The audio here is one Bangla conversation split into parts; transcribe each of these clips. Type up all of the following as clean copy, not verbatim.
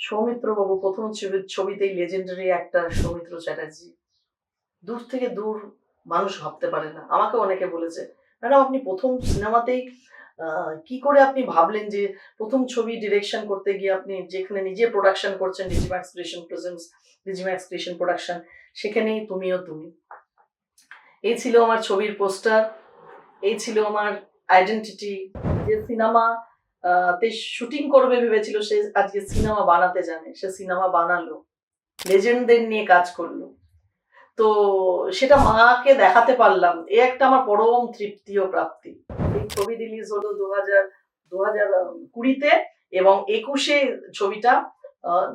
সৌমিত্রবাবু প্রথম ছবিতেই লেজেন্ডারি অ্যাক্টর সৌমিত্র চ্যাটার্জি। দূর থেকে দূর মানুষ ভাবতে পারে না। আমাকেও অনেকে বলেছে, ম্যাডাম আপনি প্রথম সিনেমাতেই কি করে আপনি ভাবলেন যে প্রথম ছবি ডিরেকশন করতে গিয়ে আপনি যেখানে নিজে প্রোডাকশন করছেন ডিজিম্যাক্স ক্রিয়েশন প্রেজেন্টস, ডিজিম্যাক্স ক্রিয়েশন প্রোডাকশন, সেখানেই তুমিও তুমি। এই ছিল আমার ছবির পোস্টার, এই ছিল আমার আইডেন্টিটি। যে সিনেমা তে শুটিং করবে ভেবেছিল সে আজকে সিনেমা বানাতে জানে, সে সিনেমা বানালো, লেজেন্ডদের নিয়ে কাজ করলো। তো সেটা মাকে দেখাতে পারলাম, এ একটা আমার পরম তৃপ্তি ও প্রাপ্তি। এই ছবি রিলিজ হলো 2020-তে এবং 21-এ ছবিটা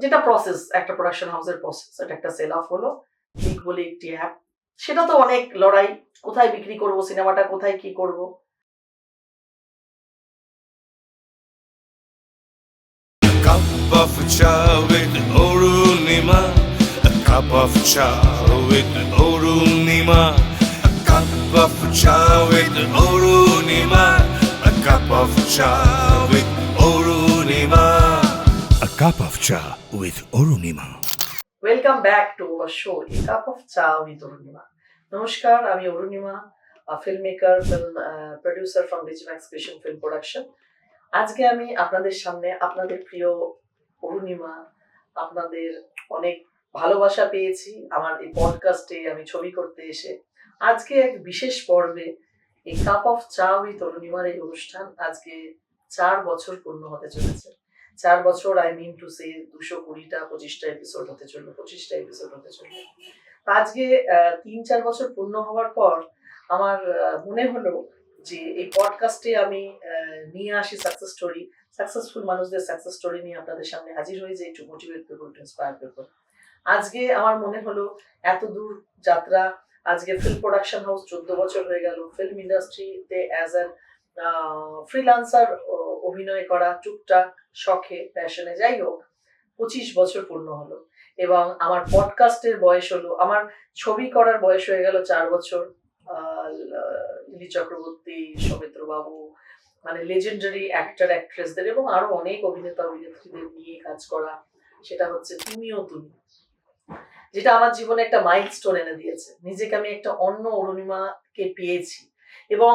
যেটা প্রসেস, একটা প্রোডাকশন হাউসের প্রসেস, এটা একটা সেল অফ হলো। ক্লিক বলে একটি অ্যাপ, সেটা তো অনেক লড়াই, কোথায় বিক্রি করব সিনেমাটা, কোথায় কি করব। Cup of chai with Orunima. A cup of chai with Orunima. A cup of chai with Orunima. A cup of chai with Orunima. A cup of chai with Orunima. Welcome back to our show A cup of চা উইথ অরুণিমা। নমস্কার, আমি Arunima, film maker, film producer from ডিজিম্যাক্স creation film production. আজকে আমি আপনাদের সামনে আপনাদের প্রিয় অরুণিমা, আপনাদের অনেক ভালোবাসা পেয়েছি আমার এই পডকাস্টে আমি ছবি করতে এসে। আজকে এক বিশেষ পর্বে এই কাপ অফ চা উইথ অরুণিমার এই অনুষ্ঠান আজকে 4 বছর পূর্ণ হতে চলেছে। 4 বছর, আই মিন টু সে 220টা 25টা এপিসোড হতে চললো, 25টা এপিসোড হতে চললো। আজকে 3-4 বছর পূর্ণ হওয়ার পর আমার মনে হলো যে এই পডকাস্টে আমি নিয়ে আসি সাকসেস স্টোরি, সাকসেসফুল মানুষদের সাকসেস স্টোরি নিয়ে আপনাদের সামনে হাজির হয়ে যাই, two motivate people, to inspire people. আজকে আমার মনে হলো এত দূর যাত্রা, আজকে ফিল্ম প্রোডাকশন হাউস 14 বছর হয়ে গেল, ফিল্ম ইন্ডাস্ট্রিতে অ্যাজ অ্যান ফ্রিল্যান্সার অভিনয় করা টুকটাক শখে প্যাশনে, যাই হোক 25 বছর পূর্ণ হলো। এবং আমার পডকাস্টের বয়স হলো, আমার ছবি করার বয়স হয়ে গেল 4 বছর। লিলি চক্রবর্তী, সৌমিত্র বাবু, মানে লেজেন্ডারি অ্যাক্টর অ্যাক্ট্রেসদের এবং আরো অনেক অভিনেতা অভিনেত্রীদের নিয়ে কাজ করা, সেটা হচ্ছে তুমিও তুমি, যেটা আমার জীবনে একটা মাইলস্টোন এনে দিয়েছে। নিজেকে আমি একটা অন্য অরুণিমাকে পেয়েছি এবং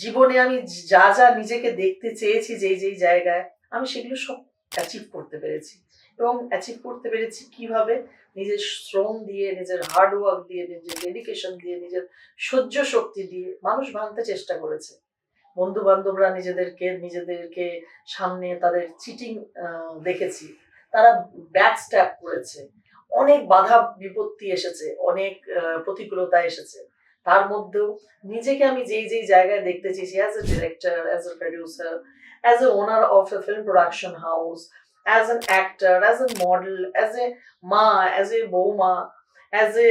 জীবনে আমি যা যা নিজেকে দেখতে চেয়েছি যেই যেই জায়গায়, আমি সেগুলো সব অ্যাচিভ করতে পেরেছি। এবং অ্যাচিভ করতে পেরেছি কিভাবে? নিজের শ্রম দিয়ে, নিজের হার্ড ওয়ার্ক দিয়ে, নিজের ডেডিকেশন দিয়ে, নিজের সহ্য শক্তি দিয়ে মানুষ ভাঙতে চেষ্টা করেছে। বন্ধু বান্ধবরা নিজেদেরকে সামনে তাদের চিটিং দেখেছি, তারা ব্যাক স্ট্যাপ করেছে, অনেক বাধা বিপত্তি এসেছে, অনেক প্রতিকূলতা এসেছে। তার মধ্যেও নিজেকে আমি যেই যেই জায়গায় দেখতে চেয়েছি, as a director, as a producer, as a owner of A film production house, as an actor, as a model, as a মা, অ্যাজ এ বৌমা, অ্যাজ এ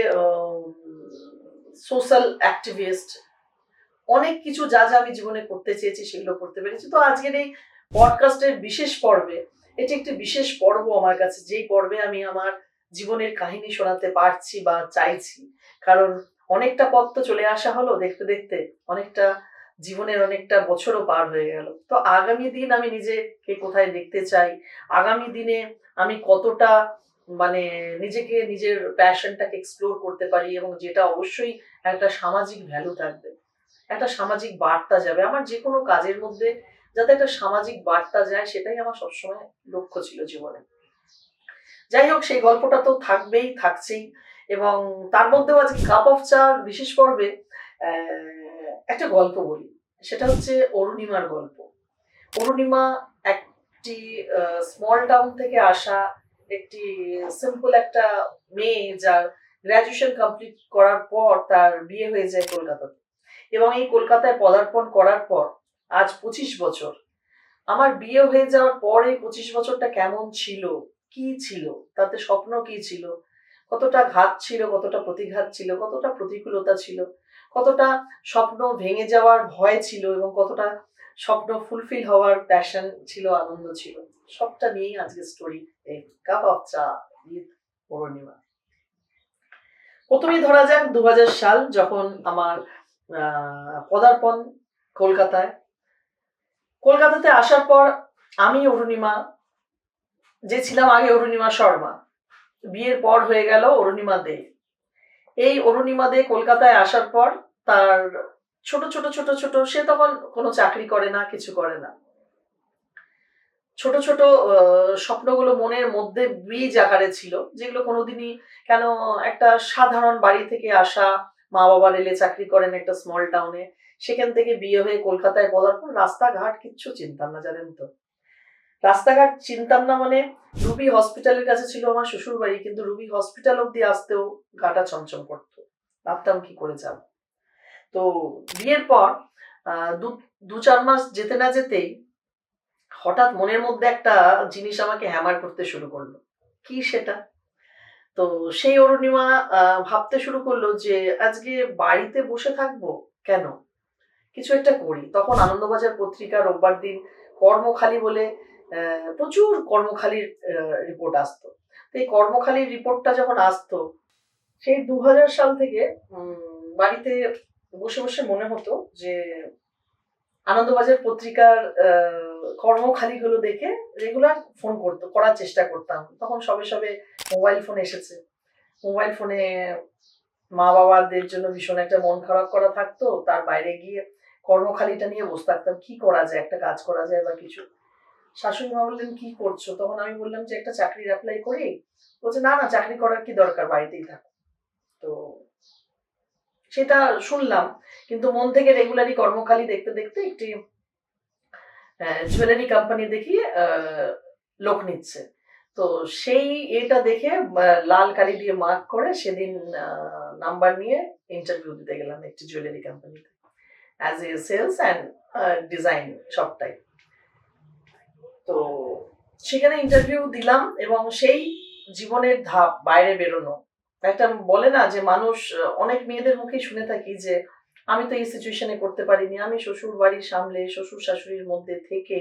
সোশ্যাল অ্যাক্টিভিস্ট, অনেক কিছু যা যা আমি জীবনে করতে চেয়েছি সেগুলো করতে পেরেছি। তো আজকের এই পডকাস্টের বিশেষ পর্বে, এটি একটি বিশেষ পর্ব আমার কাছে, যেই পর্বে আমি আমার জীবনের কাহিনী শোনাতে পারছি বা চাইছি। কারণ অনেকটা পথ তো চলে আসা হলো, দেখতে দেখতে অনেকটা জীবনের অনেকটা বছরও পার হয়ে গেল। তো আগামী দিন আমি নিজেকে কোথায় দেখতে চাই, আগামী দিনে আমি কতটা মানে নিজেকে, নিজের প্যাশনটাকে এক্সপ্লোর করতে পারি, এবং যেটা অবশ্যই একটা সামাজিক ভ্যালু থাকবে, একটা সামাজিক বার্তা যাবে আমার যে কোনো কাজের মধ্যে, যাতে একটা সামাজিক বার্তা যায়, সেটাই আমার সবসময় লক্ষ্য ছিল জীবনে। যাই হোক, সেই গল্পটা তো থাকবেই, থাকছেই। এবং তার মধ্যেও আজকে কাপ অফ চা বিশেষ পর্বে একটা গল্প বলি, সেটা হচ্ছে অরুণিমার গল্প। অরুণিমা একটি স্মল টাউন থেকে আসা একটি সিম্পল একটা মেয়ে, যার গ্র্যাজুয়েশন কমপ্লিট করার পর তার বিয়ে হয়ে যায় কলকাতাতে। এবং এই কলকাতায় পদার্পণ করার পর আজ 25 বছর, আমার বিয়ে হয়ে যাওয়ার পর এই 25 বছরটা কেমন ছিল, কি ছিল, তাতে স্বপ্ন কি ছিল, কতটা ঘাত ছিল, কতটা প্রতিঘাত ছিল, কতটা প্রতিকূলতা ছিল, কতটা স্বপ্ন ভেঙে যাওয়ার ভয় ছিল, এবং কতটা স্বপ্ন ফুলফিল হওয়ার প্যাশন ছিল, আনন্দ ছিল, সবটা নিয়েই আজকে স্টোরি এই কাপ অফ চা উইথ অরুণিমা। প্রথমেই ধরা যাক 2000 সাল, যখন আমার পদার্পণ কলকাতায়। কলকাতাতে আসার পর আমি অরুণিমা যে ছিলাম আগে অরুণিমা শর্মা, বিয়ের পর হয়ে গেল অরুণিমা দে। এই অরুণিমা দে কলকাতায় আসার পর তার ছোট ছোট ছোট ছোট, সে তখন কোনো চাকরি করে না, কিছু করে না, ছোট ছোট স্বপ্নগুলো মনের মধ্যে বীজ আকারে ছিল, যেগুলো কোনোদিনই, কেন একটা সাধারণ বাড়ি থেকে আসা, মা বাবা রেলে চাকরি করেন একটা স্মল টাউনে, সেখান থেকে বিয়ে হয়ে কলকাতায় পদার্পণ, রাস্তাঘাট কিচ্ছু চিনতাম না, জানেন তো। রাস্তাঘাট চিনতাম না মানে, রুবি হসপিটালের কাছে ছিল আমার শ্বশুর বাড়ি, কিন্তু রুবি হসপিটাল অব্দি আসতেও গাটা চমচম করতো, ভাবতাম কি করে যাব। তো বিয়ের পর দু দু চার মাস যেতে না যেতেই হঠাৎ মনের মধ্যে একটা জিনিস আমাকে হ্যামার করতে শুরু করলো। কি সেটা? তো সেই অরুণিমা ভাবতে শুরু করলো যে আজকে বাড়িতে বসে থাকবো কেন, কিছু একটা করি। তখন আনন্দবাজার পত্রিকা রোববার দিন কর্মখালি বলে প্রচুর কর্মখালির রিপোর্ট আসতো। তো এই কর্মখালির রিপোর্টটা যখন আসতো, সেই 2000 সাল থেকে বাড়িতে বসে বসে মনে হতো যে আনন্দবাজার পত্রিকার কর্মখালিগুলো দেখে রেগুলার ফোন করার চেষ্টা করতাম। তখন সবে সবে মোবাইল ফোন এসেছে। মোবাইল ফোনে মা বাবাদের জন্য ভীষণ একটা মন খারাপ করা থাকতো, তার বাইরে গিয়ে কর্মখালিটা নিয়ে বসে থাকতাম, কি করা যায়, একটা কাজ করা যায় বা কিছু। শাশুড়ি মা বললেন কি করছো, তখন আমি বললাম যে একটা চাকরির অ্যাপ্লাই করি। বলছে না না, চাকরি করার কি দরকার, বাড়িতেই থাকো। তো সেটা শুনলাম, কিন্তু মন থেকে রেগুলারই কর্মখালি দেখতে দেখতে একটি জুয়েলারি কোম্পানি দেখি লোক নিচ্ছে। তো সেই এটা দেখে লাল কালি দিয়ে মার্ক করে সেদিন নাম্বার নিয়ে ইন্টারভিউ দিতে গেলাম একটি জুয়েলারি কোম্পানিতে, as a sales and design সবটাই। তো সেখানে ইন্টারভিউ দিলাম এবং সেই জীবনের ধাপ, বাইরে বেরোনো, একটা বলে না যে মানুষ, অনেক মেয়েদের মুখেই শুনে থাকি যে আমি তো এই সিচুয়েশনে করতে পারিনি, আমি শ্বশুর বাড়ি সামলে শ্বশুর শাশুড়ির মধ্যে থেকে,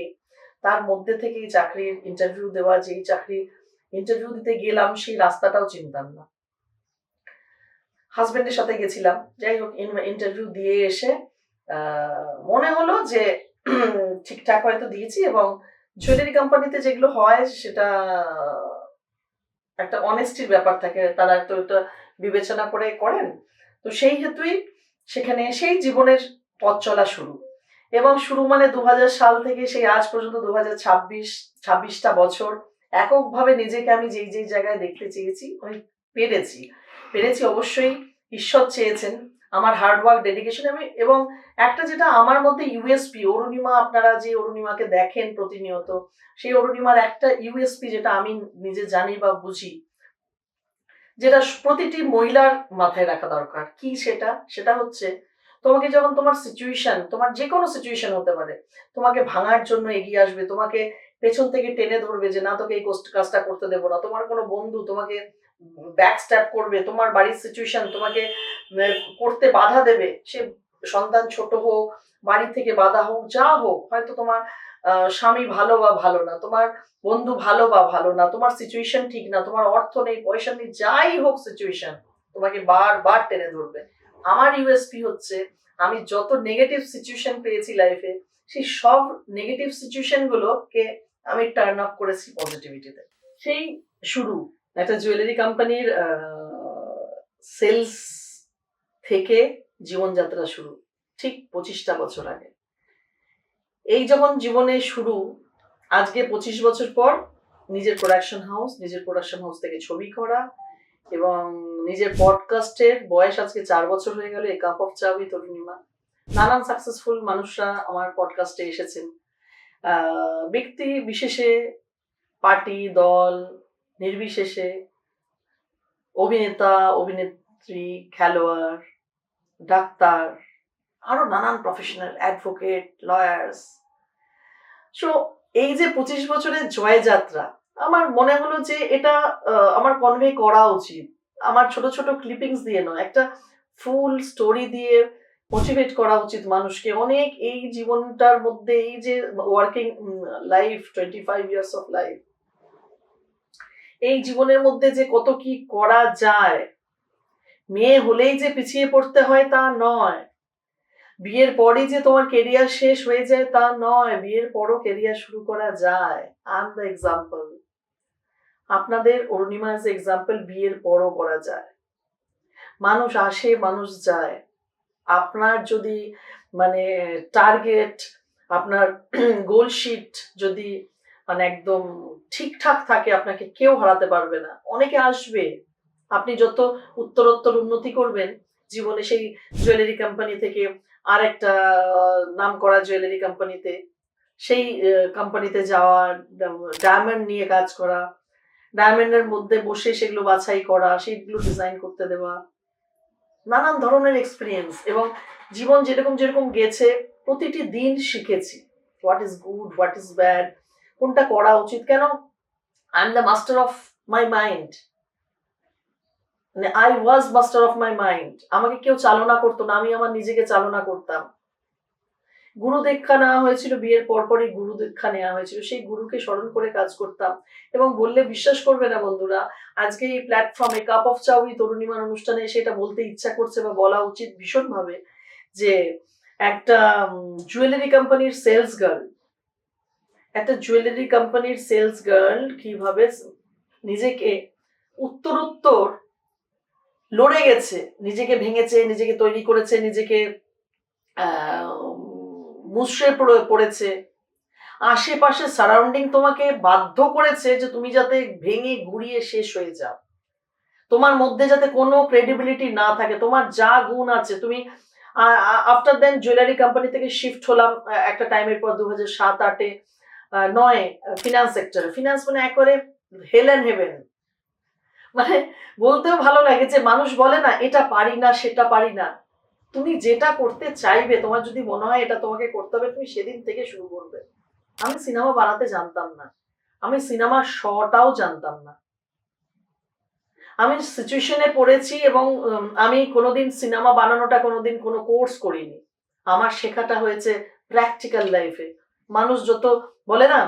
তার মধ্যে থেকেই চাকরির ইন্টারভিউ দেওয়া, যেই চাকরি ইন্টারভিউ দিতে গেলাম সেই রাস্তাটাও চিনতাম না। হাজবেন্ডের সাথে গেছিলাম, যাই হোক ইন্টারভিউ দিয়ে এসে মনে হলো যে ঠিকঠাক হয়তো দিয়েছি, এবং জুয়েলারি কোম্পানিতে যেগুলো হয় সেটা একটা অনেস্টির ব্যাপার থাকে, তারা তো এটা বিবেচনা করে করেন। তো সেই হেতুই সেখানে সেই জীবনের পথ চলা শুরু, এবং শুরু মানে 2000 সাল থেকে সেই আজ পর্যন্ত 2026টা বছর এককভাবে নিজেকে আমি যেই যেই জায়গায় দেখতে চেয়েছি আমি পেরেছি। পেরেছি অবশ্যই, ঈশ্বর চেয়েছেন, আমার হার্ডওয়ার্ক, ডেডিকেশন। আমি এবং একটা যেটা আমার মধ্যে ইউএসপি, অরুণিমা, আপনারা যে অরুণিমাকে দেখেন প্রতিনিয়ত, সেই অরুণিমার একটা ইউএসপি যেটা আমি নিজে জানি বা বুঝি, যেটা প্রতিটি মহিলার মাথায় রাখা দরকার। কি সেটা? সেটা হচ্ছে তোমাকে যখন তোমার সিচুয়েশন, তোমার যে কোনো সিচুয়েশন হতে পারে, তোমাকে ভাঙার জন্য এগিয়ে আসবে, তোমাকে পেছন থেকে টেনে ধরবে যে না তোকে এই কাজটা করতে দেবো না, তোমার কোনো বন্ধু তোমাকে ব্যাক স্ট্যাপ করবে, তোমার বাড়ির সিচুয়েশন তোমাকে করতে বাধা দেবে, সে সন্তান ছোট হোক, বাড়ি থেকে বাধা হোক, যা হোক, হয়তো তোমার স্বামী ভালো বা ভালো না, তোমার বন্ধু ভালো বা ভালো না, তোমার সিচুয়েশন ঠিক না, তোমার অর্থ নেই, পয়সা নেই, যাই হোক সিচুয়েশন, তোমাকে বারবার টেনে ধরবে। আমার ইউএসপি হচ্ছে আমি যত নেগেটিভ সিচুয়েশন পেয়েছি লাইফে, সেই সব নেগেটিভ সিচুয়েশন গুলোকে আমি টার্ন আপ করেছি পজিটিভিটিতে। সেই শুরু একটা জুয়েলারি কোম্পানির সেলস থেকে জীবনযাত্রা শুরু, ঠিক 25টা বছর আগে। এই যখন জীবনে শুরু, আজকে 25 বছর পর নিজের প্রোডাকশন হাউস থেকে ছবি করা, এবং নিজের পডকাস্টের বয়স আজকে 4 বছর হয়ে গেল, এ কাপ অফ চা উইথ অরুণিমা। নানান সাকসেসফুল মানুষরা আমার পডকাস্টে এসেছেন, ব্যক্তি বিশেষে, পার্টি দল নির্বিশেষে, অভিনেতা, অভিনেত্রী, খেলোয়াড়, ডাক্তার, আরো নানান প্রফেশনাল, অ্যাডভোকেট, লয়ার্স। সো এই যে 25 বছরের জয়যাত্রা, আমার মনে হলো যে এটা আমার কনভে করা উচিত, আমার ছোট ছোট ক্লিপিংস দিয়ে নয়, একটা ফুল স্টোরি দিয়ে মোটিভেট করা উচিত মানুষকে। অনেক এই জীবনটার মধ্যে, এই যে working life, 25 years of life, এই জীবনের মধ্যে যে কত কি করা যায়, মেয়ে হলেই যে পিছিয়ে পড়তে হয় তা নয়, বিয়ের পরই যে তোমার কেরিয়ার শেষ হয়ে যায় তা নয়, বিয়ের পরও কেরিয়ার শুরু করা যায়। I am the example. আপনাদের অরুণিমা এজ এক্সাম্পল বিয়ের পরও করা যায়, মানুষ আসে মানুষ যায়। আপনার যদি মানে টার্গেট, আপনার গোলশিট যদি মানে একদম ঠিকঠাক থাকে, আপনাকে কেউ হারাতে পারবে না। অনেকে আসবে, আপনি যত উত্তরোত্তর উন্নতি করবেন জীবনে, সেই জুয়েলারি কোম্পানি থেকে আর একটা নাম করা জুয়েলারি কোম্পানিতে, সেই কোম্পানিতে যাওয়া, ডায়মন্ড নিয়ে কাজ করা, ডায়মন্ডের মধ্যে বসে সেগুলো বাছাই করা, সেগুলো ডিজাইন করতে দেওয়া, নানান ধরনের এক্সপিরিয়েন্স। এবং জীবন যেরকম যেরকম গেছে প্রতিটি দিন শিখেছি what is good, what is bad, কোনটা করা উচিত। কেন, I am the master of my mind, মানে I was master of my mind. আমাকে কেউ চালনা করতো না, আমি আমার নিজেকে চালনা করতাম। গুরু দীক্ষা নেওয়া হয়েছিল, বিয়ের পরপরই গুরু দীক্ষা নেওয়া হয়েছিল, সেই গুরুকে স্মরণ করে কাজ করতাম। এবং বললে বিশ্বাস করবে না বন্ধুরা, আজকে এই প্ল্যাটফর্মে কাপ অফ চা উইথ অরুণিমার অনুষ্ঠানে সেটা বলতে ইচ্ছা করছে বা বলা উচিত ভীষণভাবে, যে একটা জুয়েলারি কোম্পানির সেলস গার্ল, একটা জুয়েলারি কোম্পানির সেলস গার্ল কিভাবে নিজেকে উত্তরোত্তর লড়ে গেছে, নিজেকে ভেঙেছে, নিজেকে তৈরি করেছে, নিজেকে মুষড়ে পড়েছে, আশেপাশে সারাউন্ডিং তোমাকে বাধ্য করেছে যে তুমি যাতে ভেঙে গুড়িয়ে শেষ হয়ে যাও, তোমার মধ্যে যাতে কোনো ক্রেডিবিলিটি না থাকে, তোমার যা গুণ আছে। তুমি আফটার দেন জুয়েলারি কোম্পানি থেকে শিফট হলাম একটা টাইমের পর 2007-08-এ 9 ফিনান্স সেক্টরে। ফিনান্স মানে একবারে হেল অ্যান্ড হেভেন, মানে বলতেও ভালো লাগে যে মানুষ বলে না এটা পারি না সেটা পারি না, তুমি যেটা করতে চাইবে, তোমার যদি মনে হয় এটা তোমাকে করতে হবে, তুমি সেদিন থেকে শুরু করবে। আমি সিনেমা বানাতে জানতাম না, আমি সিনেমার শটাও জানতাম না, আমি সিচুয়েশনে পড়েছি এবং আমি কোনোদিন সিনেমা বানানোটা কোনোদিন কোনো কোর্স করিনি। আমার শেখাটা হয়েছে প্র্যাকটিক্যাল লাইফে। মানুষ যত বলে না,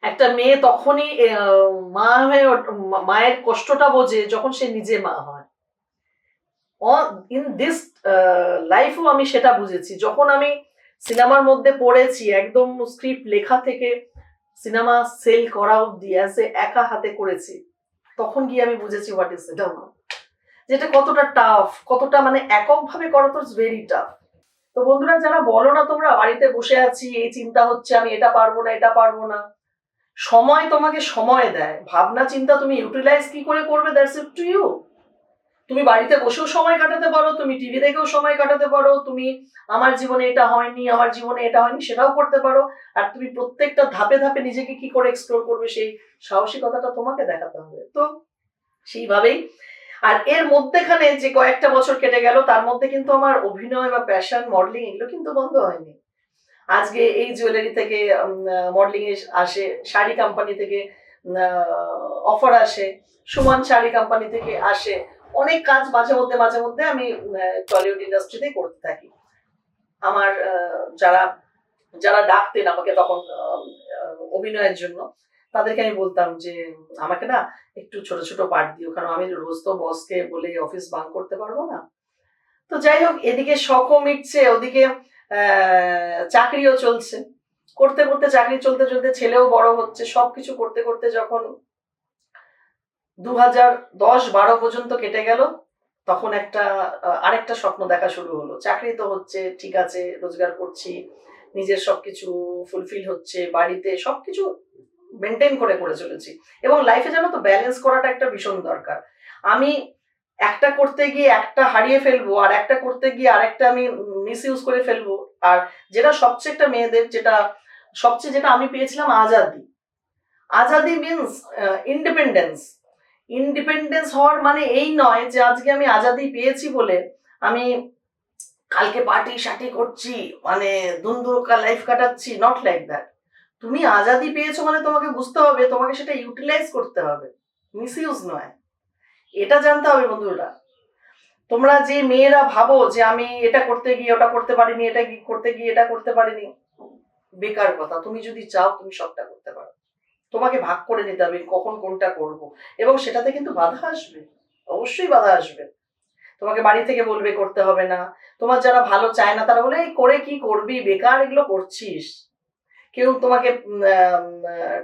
একটা মেয়ে তখনই মা হয়ে মায়ের কষ্টটা বোঝে যখন সে নিজে মা হয়। ইন দিস লাইফও আমি সেটা বুঝেছি, যখন আমি সিনেমার মধ্যে পড়েছি, একদম স্ক্রিপ্ট লেখা থেকে সিনেমা সেল করা অব্দি একা হাতে করেছি, তখন গিয়ে আমি বুঝেছি হোয়াট ইজ সিনেমা, যেটা কতটা টাফ, কতটা মানে এককভাবে করা তো ভেরি টাফ। তো বন্ধুরা, যারা বলো না তোমরা বাড়িতে বসে আছি, এই চিন্তা হচ্ছে আমি এটা পারবো না এটা পারবো না, সময় তোমাকে সময় দেয়, ভাবনা চিন্তা তুমি ইউটিলাইজ কি করে করবে, দ্যাটস ইট টু ইউ। তুমি বাড়িতে বসেও সময় কাটাতে পারো, তুমি টিভি দেখেও সময় কাটাতে পারো, তুমি আমার জীবনে এটা হয়নি, আমার জীবনে এটা হয়নি সেটাও করতে পারো। আর তুমি প্রত্যেকটা ধাপে ধাপে নিজেকে কি করে এক্সপ্লোর করবে সেই সাহসিকতাটা তোমাকে দেখাতে হবে। তো সেইভাবেই, আর এর মধ্যেখানে যে কয়েকটা বছর কেটে গেল, তার মধ্যে কিন্তু আমার অভিনয় বা প্যাশন, মডেলিং এগুলো কিন্তু বন্ধ হয়নি। আজকে এই জুয়েলারি থেকে মডেলিং এ আসে, শাড়ি কোম্পানি থেকে অফার আসে, সুমন শাড়ি কোম্পানি থেকে আসে, অনেক কাজ মাঝে মধ্যে আমি টলিউড ইন্ডাস্ট্রিতে করতে থাকি। আমার যারা যারা ডাকতেন আমাকে তখন অভিনয়ের জন্য, তাদেরকে আমি বলতাম যে আমাকে না একটু ছোট ছোট পার্ট দিও, কারণ আমি রোজ তো বসকে বলে অফিস বাঙ্ক করতে পারবো না। তো যাই হোক, এদিকে শখও মিটছে, ওদিকে চাকরিও চলছে, করতে করতে চাকরি চলতে চলতে ছেলেও বড় হচ্ছে, সবকিছু করতে করতে যখন 2010-12 পর্যন্ত কেটে গেল, তখন আরেকটা স্বপ্ন দেখা শুরু হলো। চাকরি তো হচ্ছে ঠিক আছে, রোজগার করছি, নিজের সবকিছু ফুলফিল হচ্ছে, বাড়িতে সবকিছু মেনটেন করে করে চলেছি, এবং লাইফে জানো তো ব্যালেন্স করাটা একটা ভীষণ দরকার। আমি একটা করতে গিয়ে একটা হারিয়ে ফেলবো, আর একটা করতে গিয়ে আরেকটা আমি মিস ইউজ করে ফেলবো। আর যেটা সবচেয়ে একটা মেয়েদের যেটা আমি পেয়েছিলাম, Azadi. Azadi means independence. Independence হওয়ার মানে এই নয় যে আজকে আমি আজাদি পেয়েছি বলে আমি কালকে পার্টি শাটি করছি, মানে দুন্দুরকা লাইফ কাটাচ্ছি, নট লাইক দ্যাট। তুমি আজাদি পেয়েছো মানে তোমাকে বুঝতে হবে, তোমাকে সেটা ইউটিলাইজ করতে হবে, মিস ইউজ নয়। এটা জানতে হবে বন্ধুরা। তোমরা যে মেয়েরা ভাবো যে আমি এটা করতে গিয়ে ওটা করতে পারিনি, এটা করতে গিয়ে এটা করতে পারিনি, বেকার কথা। তুমি যদি চাও তুমি সবটা করতে পারো, তোমাকে ভাগ করে নিতে হবে কখন কোনটা করব, এবং সেটাতে কিন্তু বাধা আসবে, অবশ্যই বাধা আসবে। তোমাকে বাড়ি থেকে বলবে করতে হবে না, তোমার যারা ভালো চায় না তারা বলে এই করে কি করবি, বেকার এগুলো করছিস। কেউ তোমাকে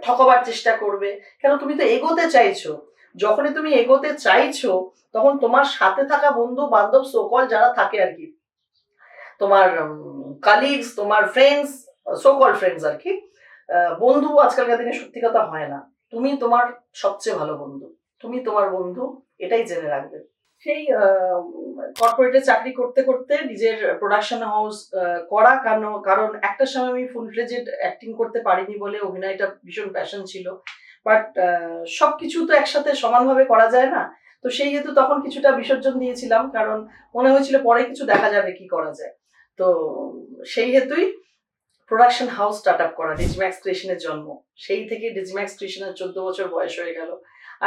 ঠকাবার চেষ্টা করবে। কেন, তুমি তো এগোতে চাইছো। যখনই তুমি এগোতে চাইছো তখন তোমার সাথে থাকা বন্ধু বান্ধব সোকল যারা থাকে আর কি, তোমার কালিগস, তোমার ফ্রেন্ডস, সোকল ফ্রেন্ডস আর কি, বন্ধু আজকালকার দিনে সত্যি কথা হয় না। তুমি তোমার সবচেয়ে ভালো বন্ধু, তুমি তোমার বন্ধু, এটাই জেনে রাখবে। সেই কর্পোরেটে চাকরি করতে করতে নিজের প্রোডাকশন হাউস করা, কারণ একটা সময় আমি ফুল ফ্লেজেড অ্যাক্টিং করতে পারিনি বলে অভিনয়টা ভীষণ প্যাশন ছিল, বাট সবকিছু তো একসাথে সমানভাবে করা যায় না। তো সেই হেতু তখন কিছুটা বিসর্জন দিয়েছিলাম, কারণ মনে হয়েছিল পরে কিছু দেখা যাবে কি করা যায়। তো সেই হেতুই প্রোডাকশন হাউস স্টার্ট আপ করা, ডিজিম্যাক্স ক্রিয়েশনের জন্ম। সেই থেকে ডিজিম্যাক্স ক্রিয়েশনের 14 বছর বয়স হয়ে গেল।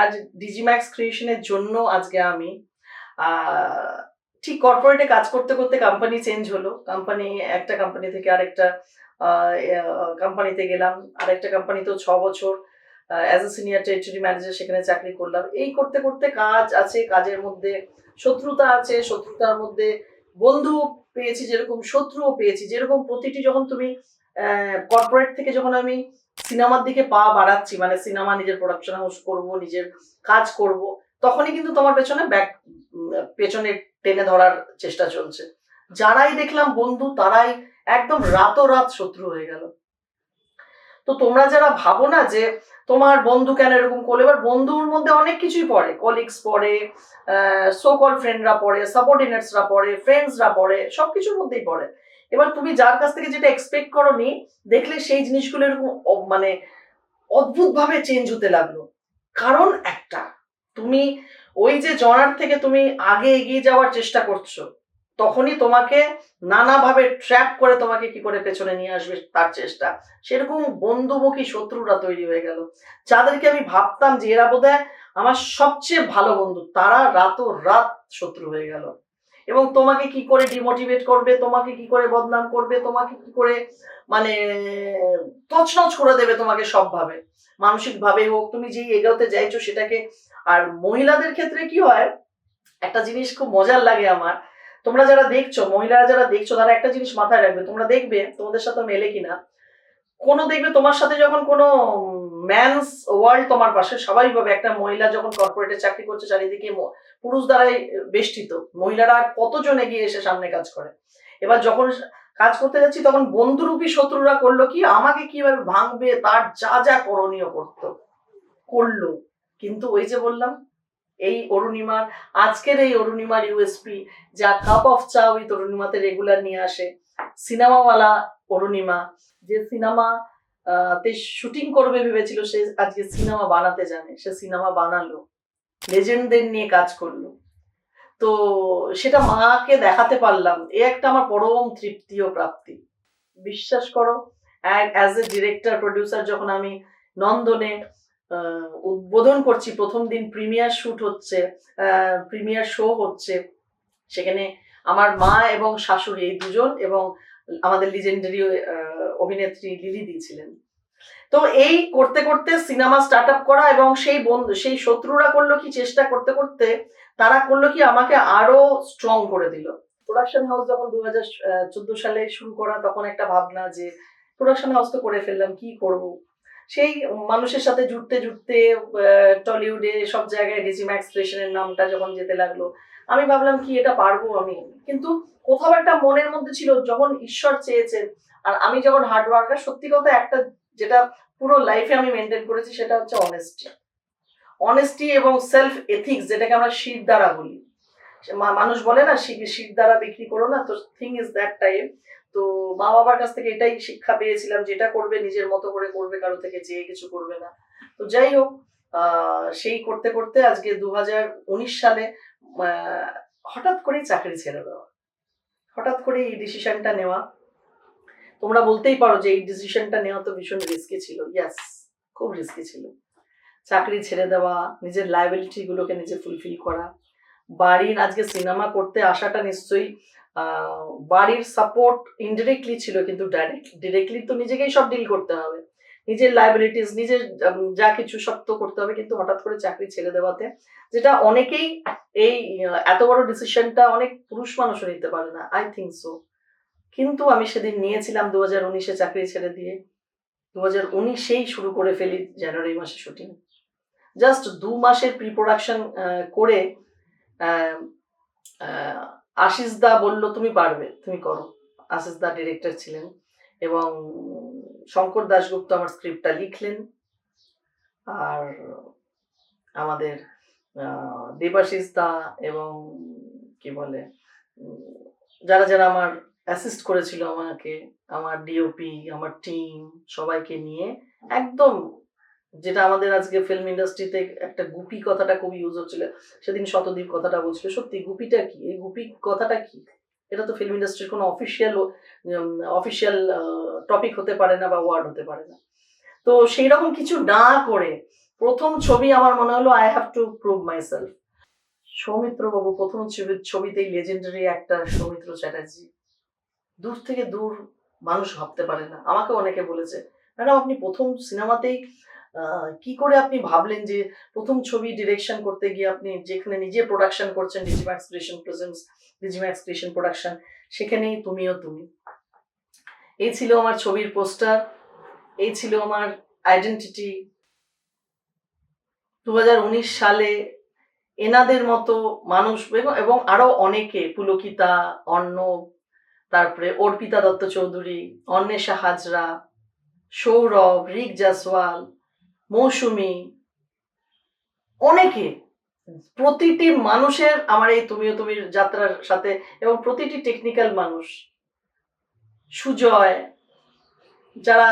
আজ ডিজিম্যাক্স ক্রিয়েশনের জন্য আজকে আমি ঠিক কর্পোরেটে কাজ করতে করতে কোম্পানি চেঞ্জ হলো, একটা কোম্পানি থেকে আরেকটা কোম্পানিতে গেলাম, আরেকটা কোম্পানিতেও 6 বছর as a senior territory manager সেখানে চাকরি করলাম। এই করতে করতে কাজ আছে, কাজের মধ্যে শত্রুতা আছে, শত্রুতার মধ্যে বন্ধু পেয়েছি যেরকম, শত্রুও পেয়েছি যেরকম। প্রতিটি যখন তুমি কর্পোরেট থেকে যখন আমি সিনেমার দিকে পা বাড়াচ্ছি, মানে সিনেমা নিজের প্রোডাকশন হাউস করব, নিজের কাজ করব, তখনই কিন্তু তোমার পেছনে টেনে ধরার চেষ্টা চলছে। যারাই দেখলাম বন্ধু তারাই একদম রাতোরাত শত্রু হয়ে গেল। তো তোমরা যারা ভাবো না যে তোমার বন্ধু কেন এরকম করলো, এবার বন্ধুর মধ্যে অনেক কিছুই পড়ে, কলিগস পড়ে, সোকল ফ্রেন্ডরা পড়ে, সাবঅর্ডিনেটসরা পড়ে, ফ্রেন্ডসরা পড়ে, সবকিছুর মধ্যেই পড়ে। এবার তুমি যার কাছ থেকে যেটা এক্সপেক্ট করোনি, দেখলে সেই জিনিসগুলো এরকম মানে অদ্ভুতভাবে চেঞ্জ হতে লাগলো। কারণ একটা, তুমি ওই যে জনার থেকে তুমি আগে এগিয়ে যাওয়ার চেষ্টা করছো, তখনই তোমাকে নানাভাবে ট্র্যাপ করে তোমাকে কি করে পেছনে নিয়ে আসবে তার চেষ্টা। সেরকম বন্ধুমুখী শত্রুরা তৈরি হয়ে গেল, যাদেরকে আমি ভাবতাম যে এরা বোধহয় আমার সবচেয়ে ভালো বন্ধু, তারা রাত শত্রু হয়ে গেল। এবং তোমাকে কি করে ডিমোটিভেট করবে, তোমাকে কি করে বদনাম করবে, তোমাকে কি করে মানে তছনছ করে দেবে তোমাকে সবভাবে, মানসিক ভাবে হোক, তুমি যেই এগোতে চাইছো সেটাকে। আর মহিলাদের ক্ষেত্রে কি হয়, একটা জিনিস খুব মজার লাগে আমার, তোমরা যারা দেখছো, মহিলারা যারা দেখছো, তারা একটা জিনিস মাথায় রাখবে, তোমরা দেখবে তোমাদের সাথে মেলে কিনা, দেখবে তোমার সাথে যখন কোনো ম্যানস ওয়ার্ল্ড তোমার পাশে, স্বাভাবিকভাবে একটা মহিলা যখন কর্পোরেটে চাকরি করছে, চারিদিকে পুরুষ দ্বারাই বেষ্টিত, মহিলারা আর কতজন এগিয়ে এসে সামনে কাজ করে। এবার যখন কাজ করতে যাচ্ছি তখন বন্ধুরূপী শত্রুরা করলো কি, আমাকে কিভাবে ভাঙবে তার যা যা করণীয় করলো। কিন্তু ওই যে বললাম, এই অরুণিমার, আজকের এই অরুণিমার ইউএসপি, যা কাপ অফ চা উইথ অরুণিমাতে রেগুলার নিয়ে আসে, সিনেমাওয়ালা অরুণিমা, যে সিনেমা তে শুটিং করবে ভেবেছিল, সে আজকে সিনেমা বানাতে জানে, সে সিনেমা বানালো, লেজেন্ডদের নিয়ে কাজ করলো। তো সেটা মাকে দেখাতে পারলাম, এ একটা আমার পরম তৃপ্তি ও প্রাপ্তি। বিশ্বাস করো, অ্যাজ এ ডিরেক্টর প্রডিউসার যখন আমি নন্দনে উদ্বোধন করছি, প্রথম দিন প্রিমিয়ার শুট হচ্ছে, প্রিমিয়ার শো হচ্ছে, সেখানে আমার মা এবং শাশুড়ি এই দুজন এবং আমাদের লিজেন্ডারি অভিনেত্রী লিলি দিয়েছিলেন। তো এই করতে করতে সিনেমা স্টার্ট আপ করা, এবং সেই শত্রুরা করলো কি, চেষ্টা করতে করতে তারা করলো কি, আমাকে আরো স্ট্রং করে দিল। প্রোডাকশন হাউস যখন 2014 সালে শুরু করা, তখন একটা ভাবনা যে প্রোডাকশন হাউস তো করে ফেললাম, কি করব। সেই মানুষের সাথে জুড়তে জুড়তে টলিউডে সব জায়গায় ডিজিম্যাক্স ক্রিয়েশনের নামটা যখন যেতে লাগলো, আমি ভাবলাম কি এটা পারবো আমি। কিন্তু কোথাও একটা মনের মধ্যে ছিল, যখন ঈশ্বর চেয়েছেন আর আমি যখন হার্ড ওয়ার্কার, সত্যি কথা একটা যেটা পুরো লাইফে আমি মেনটেন করেছি, সেটা হচ্ছে অনেস্টি এবং সেলফ এথিক্স, যেটাকে আমরা শির দ্বারা বলি। মানুষ বলে না, শির দ্বারা বিক্রি করো না, তো থিং ইজ দ্যাট টাইপ। তো মা বাবার কাছ থেকে এটাই শিক্ষা পেয়েছিলাম, যেটা করবে নিজের মতো করে করবে, কারো থেকে চেয়ে কিছু করবে না। তো যাই হোক, সেই করতে করতে আজকে 2019 সালে হঠাৎ করেই চাকরি ছেড়ে দেওয়া, হঠাৎ করে এই ডিসিশনটা নেওয়া। তোমরা বলতেই পারো যে এই ডিসিশনটা নেওয়া তো ভীষণ রিস্কি ছিল। ইয়াস, খুব রিস্কি ছিল। চাকরি ছেড়ে দেওয়া, নিজের লায়াবিলিটি গুলোকে নিজে ফুলফিল করা, বাড়ির আজকে সিনেমা করতে আসাটা নিশ্চয়ই বাড়ির সাপোর্ট ইনডিরেক্টলি ছিল, কিন্তু ডিরেক্টলি তো নিজেকেই সব ডিল করতে হবে, নিজের লায়াবিলিটিস, নিজের যা কিছু সব তো করতে হবে। কিন্তু হঠাৎ করে চাকরি ছেড়ে দেওয়াতে, যেটা অনেকেই এই এত বড় ডিসিশনটা অনেক পুরুষ মানুষও নিতে পারে না, আই থিঙ্ক সো। কিন্তু আমি সেদিন নিয়েছিলাম 2019-এ চাকরি ছেড়ে দিয়ে। 2019-এই শুরু করে ফেলি জানুয়ারি মাসে শুটিং। জাস্ট 2 মাসের প্রি প্রোডাকশন করে আহ, আহ, আশিস দা বলল তুমি পারবে, তুমি করো। আশিস দা ডিরেক্টর ছিলেন এবং শঙ্কর দাশগুপ্ত আমার স্ক্রিপ্টটা লিখলেন। আর আমাদের দেবাশিস দা এবং কি বলে যারা যারা আমার অ্যাসিস্ট করেছিল আমাকে, আমার ডিওপি, আমার টিম, সবাইকে নিয়ে একদম, যেটা আমাদের আজকে ফিল্ম ইন্ডাস্ট্রিতে একটা গুপি কথাটা খুব ইউজ হচ্ছিল, সেদিন শতদীপ কথাটা বলছিল, সত্যি গুপিটা কি, এই গুপি কথাটা কি, এটা তো ফিল্ম ইন্ডাস্ট্রির কোনো অফিসিয়াল টপিক হতে পারে না বা ওয়ার্ড হতে পারে না। তো সেই রকম কিছু না করে প্রথম ছবি আমার মনে হলো I have to prove myself. Soumitra বাবু প্রথম ছবিতেই লেজেন্ডারি একটা সৌমিত্র চ্যাটার্জি, দূর থেকে দূর মানুষ ভাবতে পারে না। আমাকে অনেকে বলেছে ম্যাডাম আপনি প্রথম সিনেমাতেই কি করে আপনি ভাবলেন যে প্রথম ছবি ডিরেকশন করতে গিয়ে আপনি যেখানে নিজে প্রোডাকশন করছেন, ডিজিম্যাক্স ক্রিয়েশন প্রেজেন্স, ডিজিম্যাক্স ক্রিয়েশন প্রোডাকশন, সেখানেই তুমিও তুমি। এই ছিল আমার ছবির পোস্টার, এই ছিল আমার আইডেন্টিটি। 2019 সালে এনাদের মতো মানুষ এবং আরো অনেকে, পুলকিতা, অর্ণব, তারপরে অর্পিতা দত্ত চৌধুরী, অন্বেষা হাজরা, সৌরভ, রিক জাসওয়াল, মৌসুমী, অনেকে, প্রতিটি মানুষের আমার এই তুমিও তুমির যাত্রার সাথে, এবং প্রতিটি টেকনিক্যাল মানুষ, সুজয়, যারা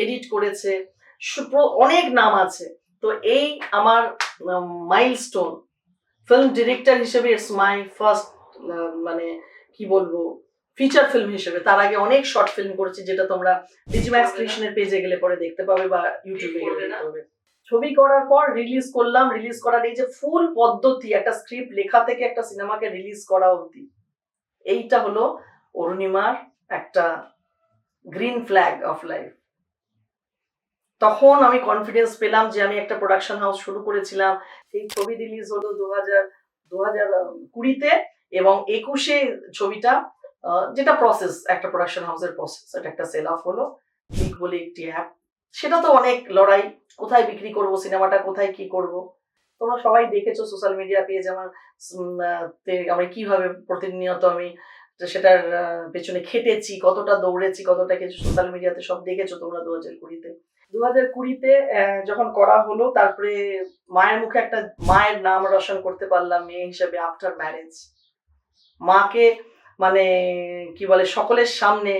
এডিট করেছে, অনেক নাম আছে। তো এই আমার মাইলস্টোন ফিল্ম ডিরেক্টর হিসেবে, ইটস মাই ফার্স্ট, মানে কি বলবো, ফিচার ফিল্ম হিসেবে। তার আগে অনেক শর্ট ফিল্ম করেছি, যেটা তোমরা ডিজিম্যাক্স ক্রিয়েশনের পেজে গেলে পরে দেখতে পাবে বা ইউটিউবে গেলে দেখতে পাবে। ছবি করার পর রিলিজ করলাম, রিলিজ করার এই যে ফুল পদ্ধতি, একটা স্ক্রিপ্ট লেখা থেকে একটা সিনেমাকে রিলিজ করা অবধি, এইটা হলো অরুণিমার একটা গ্রিন ফ্ল্যাগ অফ লাইফ। তখন আমি কনফিডেন্স পেলাম যে আমি একটা প্রোডাকশন হাউস শুরু করেছিলাম। সেই ছবি রিলিজ হলো 2020-তে, এবং 21-এ ছবিটা, যেটা প্রসেস, একটা প্রোডাকশন হাউসের প্রসেস, এটা একটা সেল অফ হলো। ক্লিক বলে একটি অ্যাপ, সেটা তো অনেক লড়াই, কোথায় বিক্রি করব সিনেমাটা, কোথায় কি করব। তোমরা সবাই দেখেছো সোশ্যাল মিডিয়া পেজ আমার, আমি কিভাবে প্রতিনিয়ত আমি সেটার পেছনে খেটেছি, কতটা দৌড়েছি, কতটা কিছু সোশ্যাল মিডিয়াতে সব দেখেছো তোমরা। 2020-তে যখন করা হলো, তারপরে মায়ের মুখে একটা, মায়ের নাম রোশন করতে পারলাম মেয়ে হিসেবে আফটার ম্যারেজ। মাকে মানে কি বলে, সকলের সামনে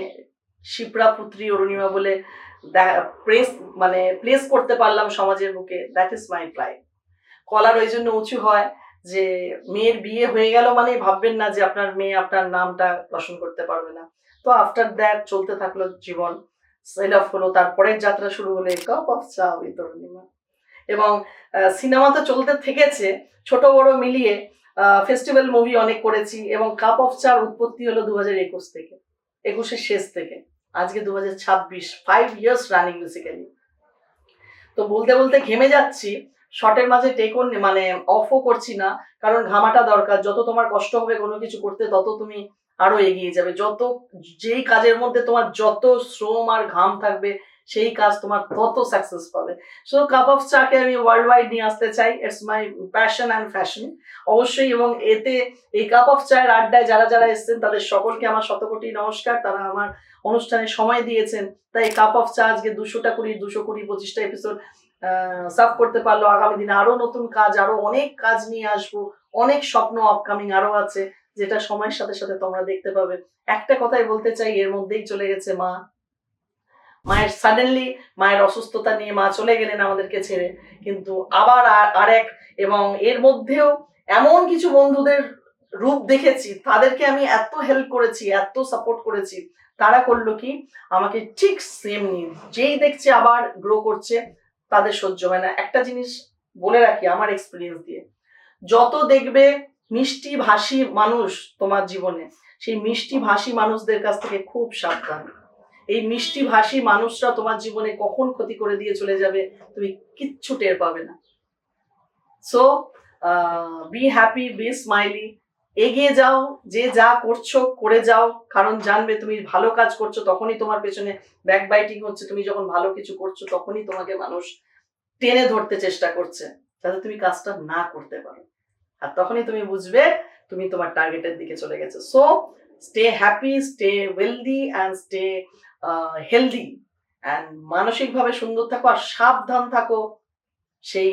শিপ্রা পুত্রী অরুণিমা বলে প্লেস করতে পারলাম সমাজের বুকে, দ্যাট ইজ মাই প্রাইড। কলার ওই জন্য উঁচু হয় যে মেয়ের বিয়ে হয়ে গেল মানে ভাববেন না যে আপনার মেয়ে আপনার নামটা রোশন করতে পারবে না। তো আফটার দ্যাট চলতে থাকলো জীবন, সেল অফ হলো, তারপরের যাত্রা শুরু হলো এ কাপ অফ চা উইথ অরুণিমা। এবং সিনেমা তো চলতে থেকেছে, ছোট বড় মিলিয়ে ফেস্টিভ্যাল মুভি অনেক করেছি, এবং কাপ অফ চার উৎপত্তি হলো 2021 থেকে, 21-এর শেষ থেকে আজকে 2026, 5 ইয়ার্স রানিং বেসিক্যালি। তো বলতে বলতে ঘেমে যাচ্ছি, শর্টের মাঝে টেকন মানে অফও করছি না, কারণ ঘামাটা দরকার। যত তোমার কষ্ট হবে কোনো কিছু করতে, তত তুমি আরো এগিয়ে যাবে। যেই কাজের মধ্যে তোমার যত শ্রম আর ঘাম থাকবে, সেই কাজ তোমার তত সাকসেস পাবে। সো কাপ অফ চাকে আমি ওয়ার্ল্ড ওয়াইড নিয়ে আসতে চাই, it's my passion and fashion অবশ্যই। এবং এতে এই কাপ অফ চায়ের আড্ডায় যারা যারা এসেছেন তাদের সকলকে আমার শতকোটি নমস্কার। তারা আমার অনুষ্ঠানে সময় দিয়েছেন, তাই কাপ অফ চা আজকে 220-25টা এপিসোড সার্ভ করতে পারলো। আগামী দিনে আরো নতুন কাজ, আরো অনেক কাজ নিয়ে আসবো, অনেক স্বপ্ন আপকামিং আরো আছে, যেটা সময়ের সাথে সাথে তোমরা দেখতে পাবে। একটা কথাই বলতে চাই, এর মধ্যেই চলে গেছে মা। মায়ের সাডেনলি মায়ের অসুস্থতা নিয়ে মা চলে গেলেন আমাদেরকে ছেড়ে, কিন্তু আবার আরেক, এবং এর মধ্যেও এমন কিছু বন্ধুদের রূপ দেখেছি, তাদেরকে আমি এত হেল্প করেছি, এত সাপোর্ট করেছি, তারা করলো কি আমাকে ঠিক সেম নিয়ে, যেই দেখছে আবার গ্রো করছে, তাদের সহ্য হয় না। একটা জিনিস বলে রাখি আমার এক্সপিরিয়েন্স দিয়ে, যত দেখবে মিষ্টি ভাষী মানুষ তোমার জীবনে, সেই মিষ্টি ভাষী মানুষদের কাছ থেকে খুব সাবধান। এই মিষ্টি ভাষী মানুষরা তোমার জীবনে কখন ক্ষতি করে দিয়ে চলে যাবে তুমি কিচ্ছু টের পাবে না। So be happy, be smiley, এগিয়ে যাও, যে যা করছো করে যাও, কারণ জানবে তুমি ভালো কাজ করছো তখনই তোমার পেছনে ব্যাকবাইটিং হচ্ছে, তুমি যখন ভালো কিছু করছো তখনই তোমাকে মানুষ টেনে ধরতে চেষ্টা করছে যাতে তুমি কাজটা না করতে পারো, আর তখনই তুমি বুঝবে তুমি তোমার টার্গেটের দিকে চলে গেছো। So stay happy, stay wealthy and stay healthy and মানসিকভাবে সুন্দর থাকো, আর সাবধান থাকো সেই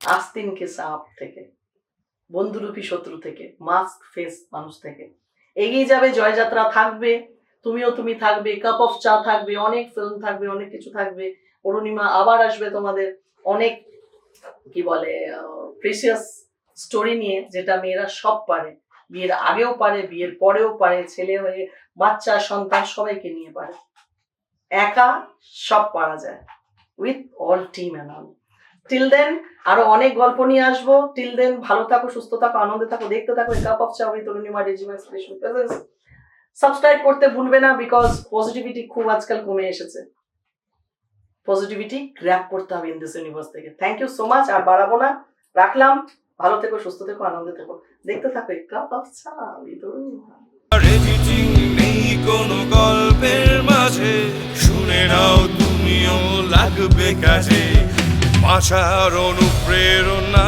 আস্তিনকে সাপ থেকে, বন্ধুরূপী শত্রু থেকে, মাস্ক ফেস মানুষ থেকে। এগিয়ে যাবে, জয়যাত্রা থাকবে, তুমিও তুমি থাকবে, কাপ অফ চা থাকবে, অনেক ফিল্ম থাকবে, অনেক কিছু থাকবে। অরুণিমা আবার আসবে তোমাদের অনেক কি বলে প্রিসিয়াস স্টোরি নিয়ে, যেটা মেয়েরা সব পারে, বিয়ের আগেও পারে, বিয়ের পরেও পারে, ছেলে হয়ে বাচ্চা সন্তান সবাইকে নিয়ে পারে, একা সব পারা যায়, with all team and all. Till then আরো অনেক গল্প নিয়ে আসবো। টিল দেন ভালো থাকো, সুস্থ থাকো, আনন্দে থাকো, দেখতে থাকো কাপ অফ চা with Arunima ডিজিম্যাক্স creation presence. Subscribe করতে ভুলবে না, বিকজ পজিটিভিটি খুব আজকাল কমে এসেছে। পজিটিভিটি গ্র্যাব করতে হবে ইন দিস ইউনিভার্স থেকে। থ্যাংক ইউ সো মাচ, আর বাড়াবো না, রাখলাম। ভালো থেকো, সুস্থ থেকো, আনন্দে থেকো, দেখতে থাকো কাপ অফ চা উইথ অরুণিমা। এডিটিং নেই কোনো গল্পের মাঝে, শুনে নাও তুমিও লাগবে কাজে, বাঁচার অনুপ্রেরণা।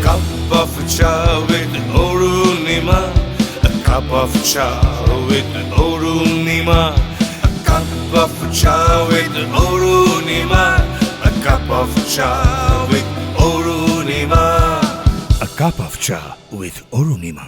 কাপ অফ চা উইথ অরুণিমা, কাপ অফ চা উইথ অরুণিমা, কাপ অফ চা উইথ অরুণিমা, কাপ অফ চা with Arunima, a cup of cha with Orunima.